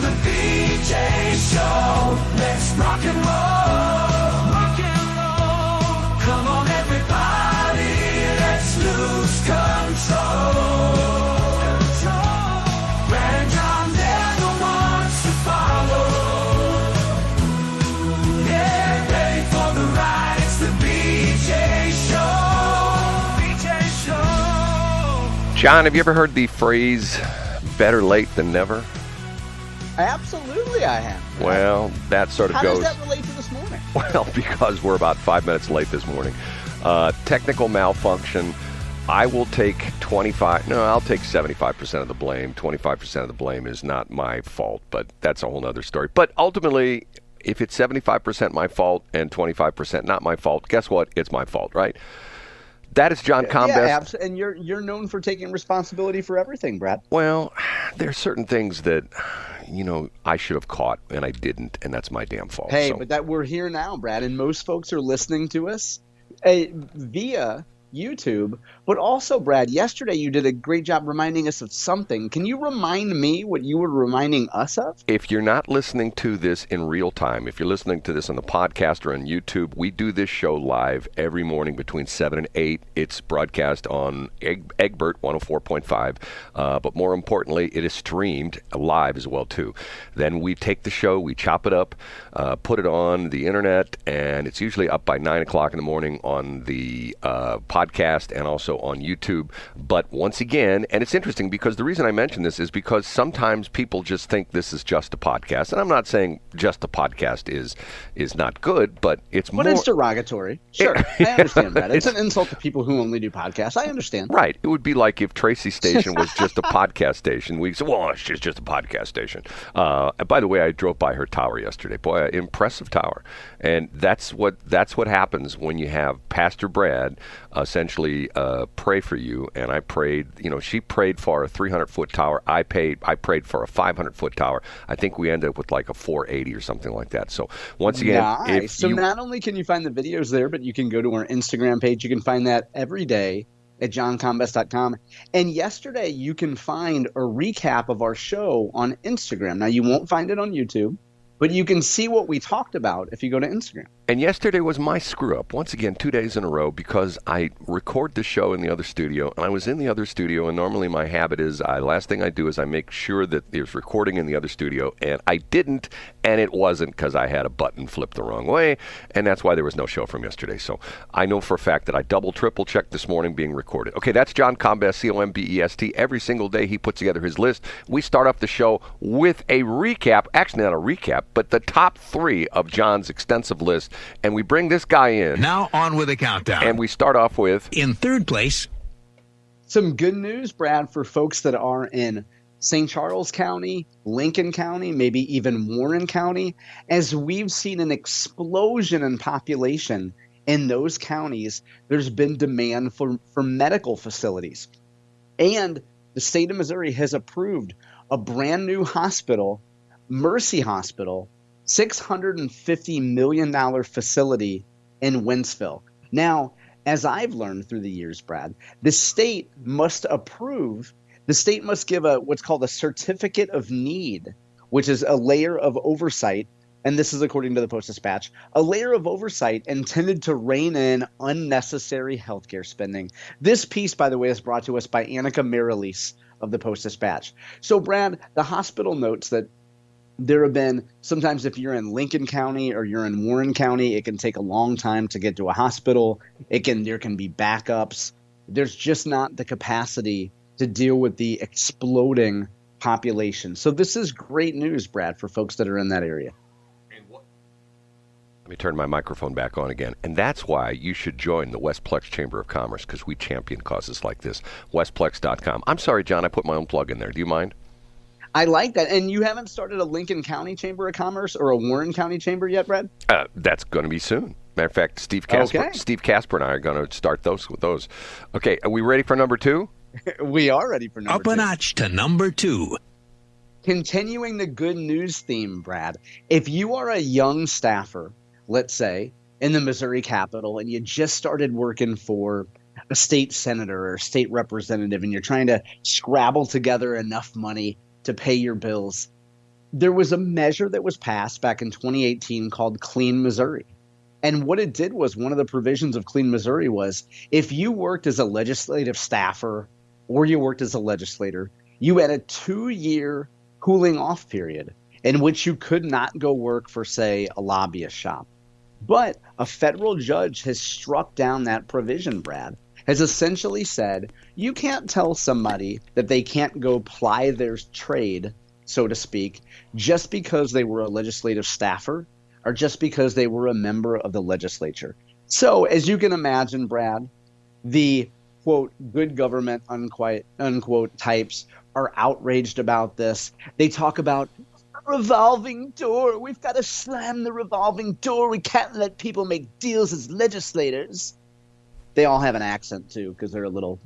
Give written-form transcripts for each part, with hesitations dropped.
the BJ Show. Let's rock and roll. Rock and roll. Come on, everybody. Let's lose control. Brad and John, they're the ones to follow. Yeah, ready for the ride. It's the BJ Show. BJ Show. John, have you ever heard the phrase, better late than never? Absolutely, I have. Well, that sort of How goes. does that relate to this morning? Well, because we're about 5 minutes late this morning. Technical malfunction. I will take 75% of the blame. 25% of the blame is not my fault, but that's a whole other story. But ultimately, if it's 75% my fault and 25% not my fault, guess what? It's my fault, right? That is John Combest. Yeah, and you're known for taking responsibility for everything, Brad. Well, there are certain things that, I should have caught and I didn't, and that's my damn fault. Hey, but that we're here now, Brad, and most folks are listening to us via YouTube. But also, Brad, yesterday you did a great job reminding us of something. Can you remind me what you were reminding us of? If you're not listening to this in real time, if you're listening to this on the podcast or on YouTube, we do this show live every morning between 7 and 8. It's broadcast on Egbert 104.5, but more importantly, it is streamed live as well, too. Then we take the show, we chop it up, put it on the internet, and it's usually up by 9 o'clock in the morning on the podcast and also on YouTube. But once again, and it's interesting because the reason I mention this is because sometimes people just think this is just a podcast. And I'm not saying just a podcast is not good, but it's more... But it's derogatory. Sure, I understand that. It's an insult to people who only do podcasts. I understand. Right. It would be like if Tracy's station was just a podcast station. We'd say, well, it's just a podcast station. And by the way, I drove by her tower yesterday. Boy, impressive tower. And that's what happens when you have Pastor Brad essentially pray for you. And I prayed, she prayed for a 300-foot tower. I prayed for a 500-foot tower. I think we ended up with like a 480 or something like that. So once again, nice. Not only can you find the videos there, but you can go to our Instagram page. You can find that every day at johncombest.com. And yesterday you can find a recap of our show on Instagram. Now, you won't find it on YouTube, but you can see what we talked about if you go to Instagram. And yesterday was my screw-up, once again, 2 days in a row, because I record the show in the other studio, and I was in the other studio, and normally my habit is, last thing I do is I make sure that there's recording in the other studio, and I didn't, and it wasn't because I had a button flipped the wrong way, and that's why there was no show from yesterday. So I know for a fact that I triple checked this morning being recorded. Okay, that's John Combest, Combest. Every single day he puts together his list. We start off the show with a recap, actually not a recap, but the top 3 of John's extensive list. And we bring this guy in. Now on with the countdown. And we start off with... In third place... Some good news, Brad, for folks that are in St. Charles County, Lincoln County, maybe even Warren County, as we've seen an explosion in population in those counties. There's been demand for medical facilities. And the state of Missouri has approved a brand new hospital, Mercy Hospital, $650 million facility in Wentzville. Now, as I've learned through the years, Brad, the state must give what's called a certificate of need, which is a layer of oversight, and this is according to the Post-Dispatch, a layer of oversight intended to rein in unnecessary healthcare spending. This piece, by the way, is brought to us by Annika Marilis of the Post-Dispatch. So, Brad, the hospital notes that there have been, sometimes if you're in Lincoln County or you're in Warren County, it can take a long time to get to a hospital. There can be backups. There's just not the capacity to deal with the exploding population. So this is great news, Brad, for folks that are in that area. Let me turn my microphone back on again. And that's why you should join the Westplex Chamber of Commerce, because we champion causes like this. Westplex.com. I'm sorry, John, I put my own plug in there. Do you mind? I like that. And you haven't started a Lincoln County Chamber of Commerce or a Warren County Chamber yet, Brad? That's going to be soon. Matter of fact, Steve Casper and I are going to start those. Okay, are we ready for number 2? We are ready for number 2. Up a notch to number 2. Continuing the good news theme, Brad, if you are a young staffer, let's say, in the Missouri Capitol, and you just started working for a state senator or state representative, and you're trying to scrabble together enough money to pay your bills, there was a measure that was passed back in 2018 called Clean Missouri. And what it did was, one of the provisions of Clean Missouri was, if you worked as a legislative staffer or you worked as a legislator, you had a 2-year cooling off period in which you could not go work for, say, a lobbyist shop. But a federal judge has struck down that provision, Brad, has essentially said, you can't tell somebody that they can't go ply their trade, so to speak, just because they were a legislative staffer or just because they were a member of the legislature. So as you can imagine, Brad, the quote, good government, unquote types are outraged about this. They talk about revolving door. We've got to slam the revolving door. We can't let people make deals as legislators. They all have an accent, too, because they're a little,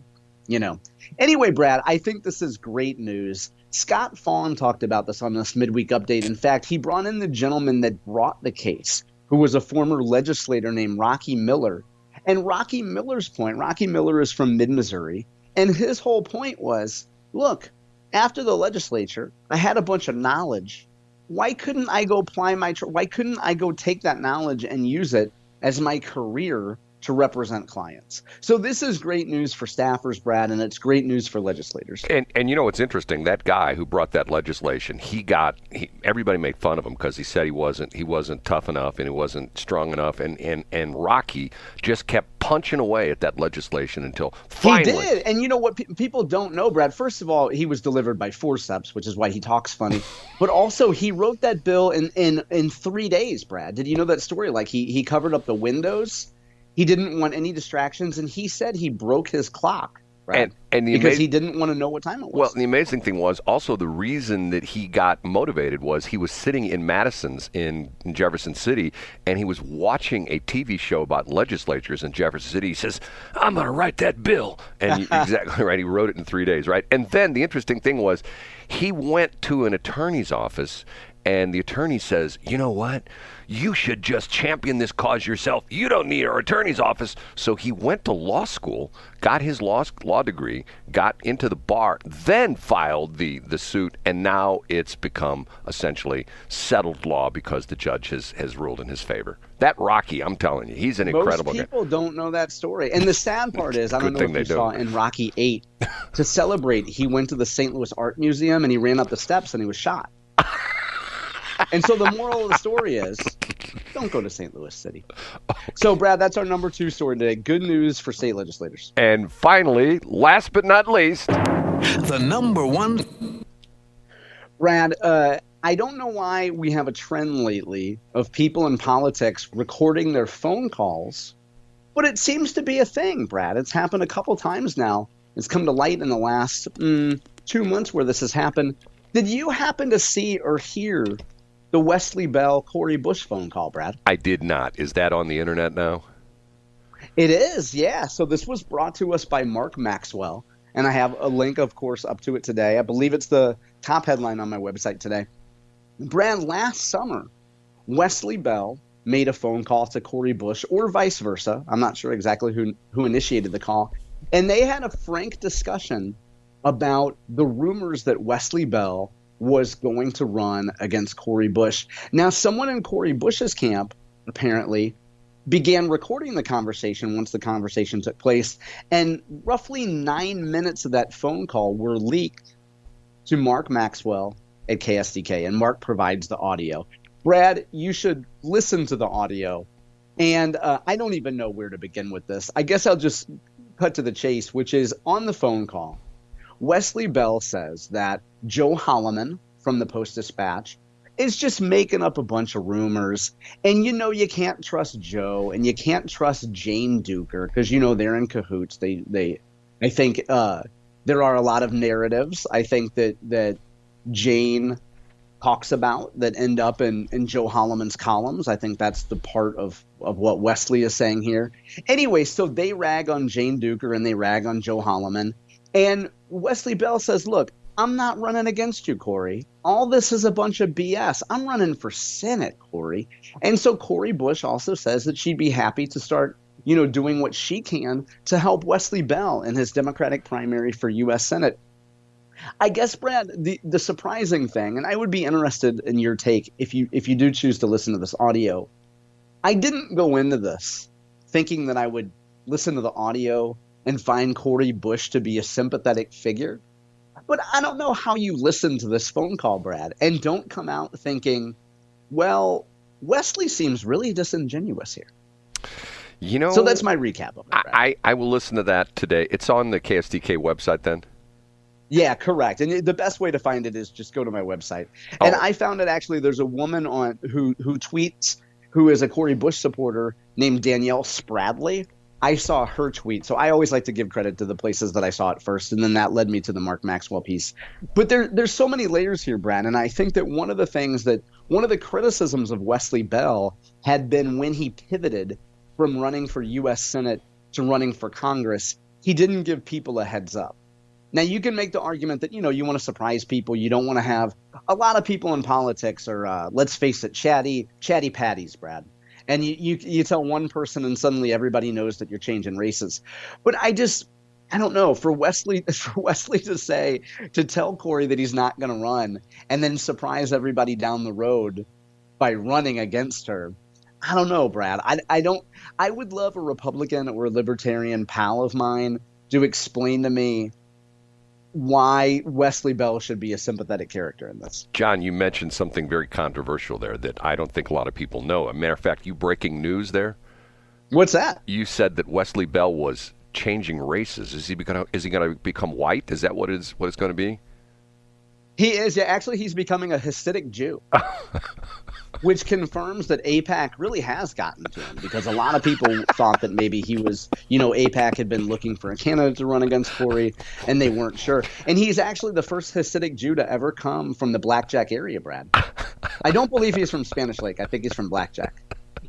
Anyway, Brad, I think this is great news. Scott Fawn talked about this on this midweek update. In fact, he brought in the gentleman that brought the case, who was a former legislator named Rocky Miller. And Rocky Miller's point, Rocky Miller is from mid-Missouri, and his whole point was, look, after the legislature, I had a bunch of knowledge. Why couldn't I go apply why couldn't I go take that knowledge and use it as my career to represent clients? So this is great news for staffers, Brad, and it's great news for legislators. And what's interesting, that guy who brought that legislation, everybody made fun of him because he said he wasn't tough enough and he wasn't strong enough, and Rocky just kept punching away at that legislation until finally. He did, and you know what people don't know, Brad? First of all, he was delivered by forceps, which is why he talks funny. But also, he wrote that bill in 3 days, Brad. Did you know that story? Like he covered up the windows. He didn't want any distractions, and he said he broke his clock, right? Because he didn't want to know what time it was. Well, the amazing thing was also the reason that he got motivated was he was sitting in Madison's in Jefferson City, and he was watching a TV show about legislatures in Jefferson City. He says, I'm going to write that bill. And exactly right. He wrote it in 3 days, right? And then the interesting thing was he went to an attorney's office, and the attorney says, you know what? You should just champion this cause yourself. You don't need our attorney's office. So he went to law school, got his law degree, got into the bar, then filed the suit, and now it's become essentially settled law because the judge has ruled in his favor. That Rocky, I'm telling you, he's an incredible guy. Most people don't know that story. And the sad part is, I don't know if you saw in Rocky 8, to celebrate, he went to the St. Louis Art Museum and he ran up the steps and he was shot. And so the moral of the story is, don't go to St. Louis City. So, Brad, that's our number 2 story today. Good news for state legislators. And finally, last but not least, the number 1. Brad, I don't know why we have a trend lately of people in politics recording their phone calls, but it seems to be a thing, Brad. It's happened a couple times now. It's come to light in the last 2 months where this has happened. Did you happen to see or hear the Wesley Bell, Cori Bush phone call, Brad? I did not. Is that on the internet now? It is, yeah. So this was brought to us by Mark Maxwell, and I have a link, of course, up to it today. I believe it's the top headline on my website today. Brad, last summer, Wesley Bell made a phone call to Cori Bush, or vice versa. I'm not sure exactly who initiated the call. And they had a frank discussion about the rumors that Wesley Bell was going to run against Cori Bush. Now, someone in Cori Bush's camp, apparently, began recording the conversation once the conversation took place, and roughly 9 minutes of that phone call were leaked to Mark Maxwell at KSDK, and Mark provides the audio. Brad, you should listen to the audio, and I don't even know where to begin with this. I guess I'll just cut to the chase, which is on the phone call. Wesley Bell says that Joe Holloman from the Post-Dispatch is just making up a bunch of rumors. And you can't trust Joe and you can't trust Jane Duker because, they're in cahoots. I think there are a lot of narratives, I think, that Jane talks about that end up in Joe Holloman's columns. I think that's the part of what Wesley is saying here. Anyway, so they rag on Jane Duker and they rag on Joe Holloman. And Wesley Bell says, look, I'm not running against you, Cori. All this is a bunch of BS. I'm running for Senate, Cori. And so Cori Bush also says that she'd be happy to start, doing what she can to help Wesley Bell in his Democratic primary for U.S. Senate. I guess, Brad, the surprising thing, and I would be interested in your take if you do choose to listen to this audio. I didn't go into this thinking that I would listen to the audio and find Cori Bush to be a sympathetic figure. But I don't know how you listen to this phone call, Brad, and don't come out thinking, well, Wesley seems really disingenuous here. You know, so that's my recap of it, Brad. I will listen to that today. It's on the KSDK website then? Yeah, correct. And the best way to find it is just go to my website. And I found it actually, there's a woman on who tweets, who is a Cori Bush supporter named Danielle Spradley. I saw her tweet. So I always like to give credit to the places that I saw it first. And then that led me to the Mark Maxwell piece. But there's so many layers here, Brad. And I think that one of the criticisms of Wesley Bell had been when he pivoted from running for U.S. Senate to running for Congress, he didn't give people a heads up. Now, you can make the argument that, you want to surprise people. You don't want to have a lot of people in politics are, let's face it, chatty patties, Brad. And you tell one person and suddenly everybody knows that you're changing races. But I don't know, for Wesley to tell Cori that he's not going to run and then surprise everybody down the road by running against her. I don't know, Brad. I would love a Republican or a libertarian pal of mine to explain to me why Wesley Bell should be a sympathetic character in this. John, you mentioned something very controversial there that I don't think a lot of people know. As a matter of fact, you breaking news there. What's that? You said that Wesley Bell was changing races. Is he going to become white? Is that what it's going to be? He is. Yeah, actually, he's becoming a Hasidic Jew, which confirms that AIPAC really has gotten to him, because a lot of people thought that maybe he was, AIPAC had been looking for a candidate to run against Cori, and they weren't sure. And he's actually the first Hasidic Jew to ever come from the Blackjack area, Brad. I don't believe he's from Spanish Lake. I think he's from Blackjack.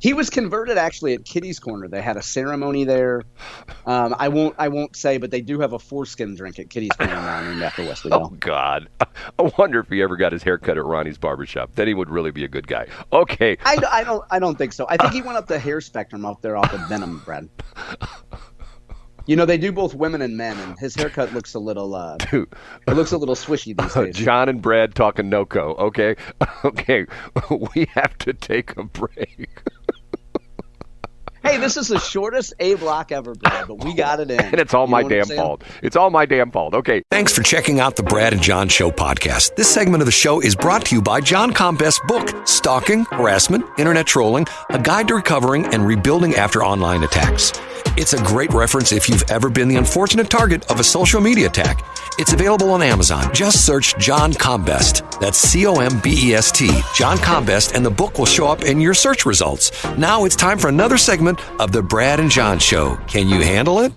He was converted actually at Kitty's Corner. They had a ceremony there. I won't say, but they do have a foreskin drink at Kitty's Corner now named after Wesley Bell. Oh God! I wonder if he ever got his hair cut at Ronnie's barbershop. Then he would really be a good guy. Okay. I don't think so. I think he went up the hair spectrum up there off of Venom, Brad. They do both women and men, and his haircut looks a little swishy these days. John and Brad talking NOCO. Okay. Okay. We have to take a break. Hey, this is the shortest A block ever, Brad, but we got it in. And it's all my damn fault. It's all my damn fault. Okay. Thanks for checking out the Brad and John Show podcast. This segment of the show is brought to you by John Combest's book, Stalking, Harassment, Internet Trolling, A Guide to Recovering and Rebuilding After Online Attacks. It's a great reference if you've ever been the unfortunate target of a social media attack. It's available on Amazon. Just search John Combest. That's Combest, John Combest, and the book will show up in your search results. Now it's time for another segment of the Brad and John Show. Can you handle it?